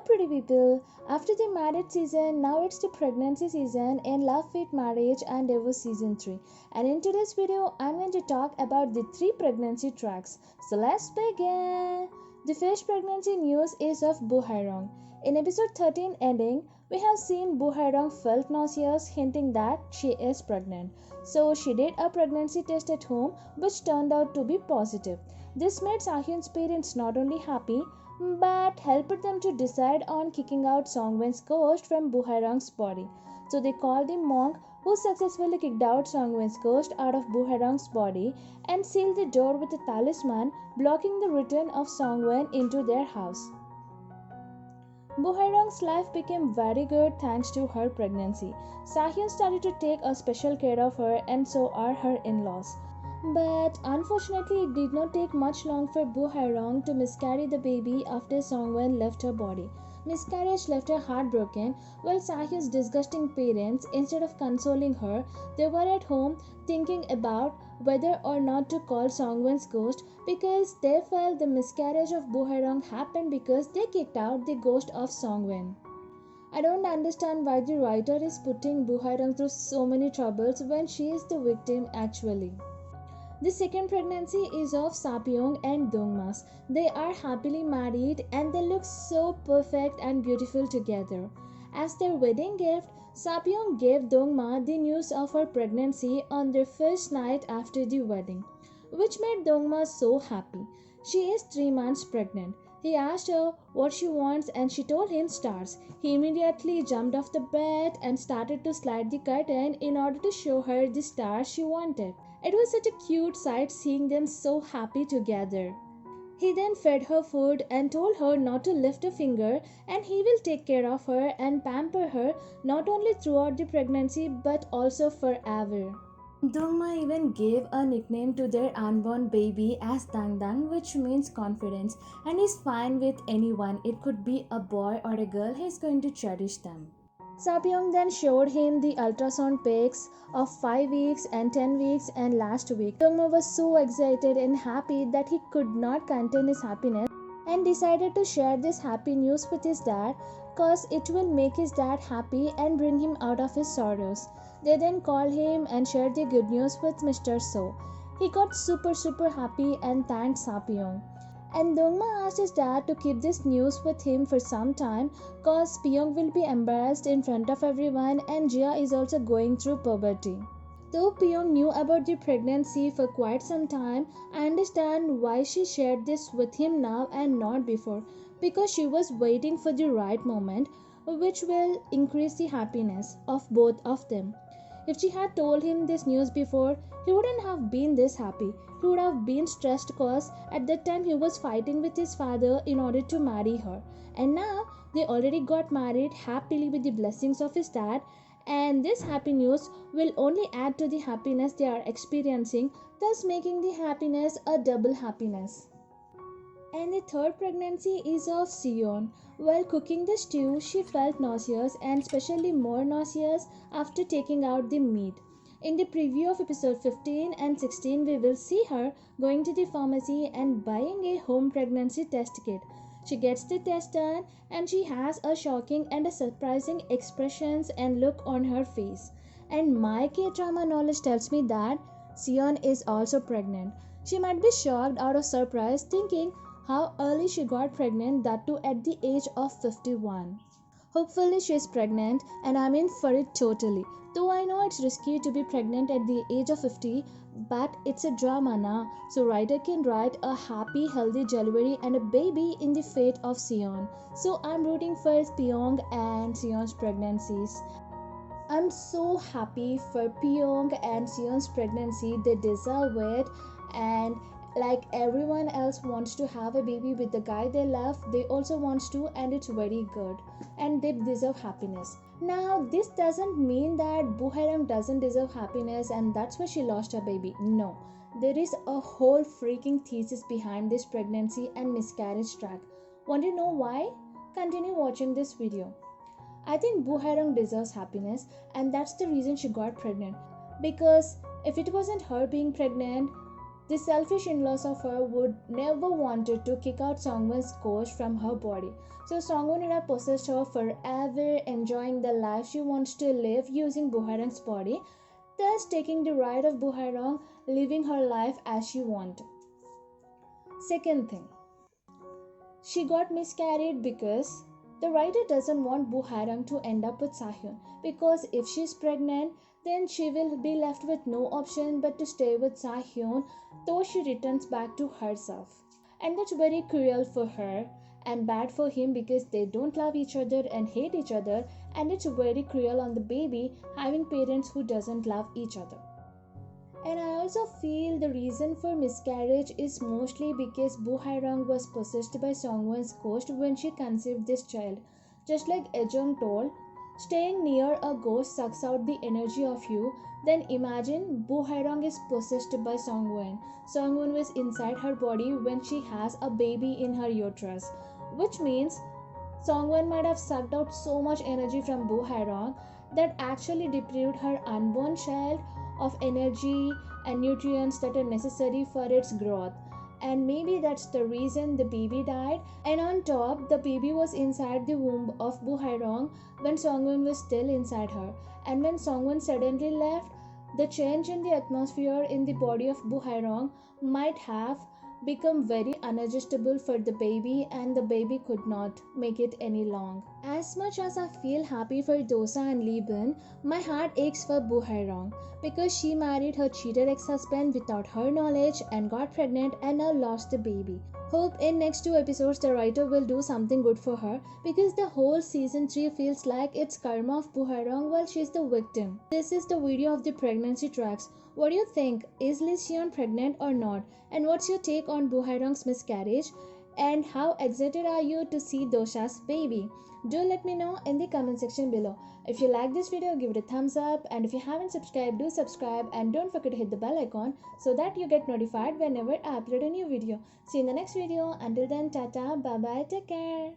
What pretty people? After the marriage season, now it's the pregnancy season in Love Fit Marriage and Divorce Season 3. And in today's video, I'm going to talk about the 3 pregnancy tracks. So let's begin. The first pregnancy news is of Buharong. In episode 13 ending, we have seen Buharong felt nauseous, hinting that she is pregnant. So she did a pregnancy test at home, which turned out to be positive. This made Sahyun's parents not only happy, but helped them to decide on kicking out Songwen's ghost from Buharong's body. So they called the monk who successfully kicked out Songwen's ghost out of Buharong's body and sealed the door with a talisman, blocking the return of Songwen into their house. Buharong's life became very good thanks to her pregnancy. Sahyun started to take a special care of her, and so are her in-laws. But unfortunately, it did not take much long for Buharong to miscarry the baby after Songwen left her body. Miscarriage left her heartbroken, while Sahyun's disgusting parents, instead of consoling her, they were at home thinking about whether or not to call Songwen's ghost, because they felt the miscarriage of Buharong happened because they kicked out the ghost of Songwen. I don't understand why the writer is putting Buharong through so many troubles when she is the victim actually. The second pregnancy is of Sapyong and Dungma. They are happily married and they look so perfect and beautiful together. As their wedding gift, Sapyong gave Dungma the news of her pregnancy on their first night after the wedding, which made Dungma so happy. She is 3 months pregnant. He asked her what she wants and she told him stars. He immediately jumped off the bed and started to slide the curtain in order to show her the stars she wanted. It was such a cute sight seeing them so happy together. He then fed her food and told her not to lift a finger, and he will take care of her and pamper her not only throughout the pregnancy but also forever. Dungma even gave a nickname to their unborn baby as Dang Dang, which means confidence, and is fine with anyone. It could be a boy or a girl, he is going to cherish them. Sapyong then showed him the ultrasound pics of 5 weeks and 10 weeks and last week. Dungma was so excited and happy that he could not contain his happiness and decided to share this happy news with his dad, cause it will make his dad happy and bring him out of his sorrows. They then called him and shared the good news with Mr. So. He got super happy and thanked Sapyong. And Dungma asked his dad to keep this news with him for some time, cause Piyoung will be embarrassed in front of everyone and Jia is also going through puberty. Though Piyoung knew about the pregnancy for quite some time, I understand why she shared this with him now and not before, because she was waiting for the right moment, which will increase the happiness of both of them. If she had told him this news before, he wouldn't have been this happy. He would have been stressed because at that time he was fighting with his father in order to marry her. And now they already got married happily with the blessings of his dad, and this happy news will only add to the happiness they are experiencing, thus making the happiness a double happiness. And the third pregnancy is of Sion. While cooking the stew, she felt nauseous and especially more nauseous after taking out the meat. In the preview of episode 15 and 16, we will see her going to the pharmacy and buying a home pregnancy test kit. She gets the test done and she has a shocking and a surprising expressions and look on her face. And my K-drama knowledge tells me that Sion is also pregnant. She might be shocked out of surprise, thinking how early she got pregnant, that too at the age of 51. Hopefully she is pregnant and I'm in for it totally. Though I know it's risky to be pregnant at the age of 50, but it's a drama na. So writer can write a happy, healthy delivery and a baby in the fate of Sion. So I'm rooting for Piyoung and Sion's pregnancies. I'm so happy for Piyoung and Sion's pregnancy. They deserve it, and like everyone else wants to have a baby with the guy they love, they also wants to, and it's very good and they deserve happiness. Now this doesn't mean that Buharong doesn't deserve happiness and that's why she lost her baby. No, there is a whole freaking thesis behind this pregnancy and miscarriage track. Want to know why? Continue watching this video. I think Buharong deserves happiness and that's the reason she got pregnant, because if it wasn't her being pregnant, The selfish in-laws of her would never wanted to kick out Songwon's ghost from her body. So Songwon would have possessed her forever, enjoying the life she wants to live using Buharong's body, thus taking the right of Buharong, living her life as she wanted. Second thing, she got miscarried because the writer doesn't want Buharong to end up with Sahyun, because if she's pregnant, then she will be left with no option but to stay with Sahyun, though she returns back to herself. And that's very cruel for her and bad for him because they don't love each other and hate each other, and it's very cruel on the baby having parents who doesn't love each other. And I also feel the reason for miscarriage is mostly because Buharong was possessed by Songwon's ghost when she conceived this child. Just like Ejong told, staying near a ghost sucks out the energy of you. Then imagine Buharong is possessed by Songwon. Songwon was inside her body when she has a baby in her uterus, which means Songwon might have sucked out so much energy from Buharong that actually deprived her unborn child of energy and nutrients that are necessary for its growth. And maybe that's the reason the baby died. And on top, the baby was inside the womb of Buharong when Songwon was still inside her. And when Songwon suddenly left, the change in the atmosphere in the body of Buharong might have become very unadjustable for the baby, and the baby could not make it any long. As much as I feel happy for DoSa and Leebin, my heart aches for Buharong because she married her cheated ex-husband without her knowledge and got pregnant and now lost the baby. Hope in next 2 episodes the writer will do something good for her, because the whole season 3 feels like it's karma of Buharong while she's the victim. This is the video of the pregnancy tracks. What do you think? Is Sion pregnant or not? And what's your take on Buharong's miscarriage? And how excited are you to see DoSa's baby? Do let me know in the comment section below. If you like this video, give it a thumbs up, and if you haven't subscribed, do subscribe, and don't forget to hit the bell icon so that you get notified whenever I upload a new video. See you in the next video. Until then, tata, bye bye, take care.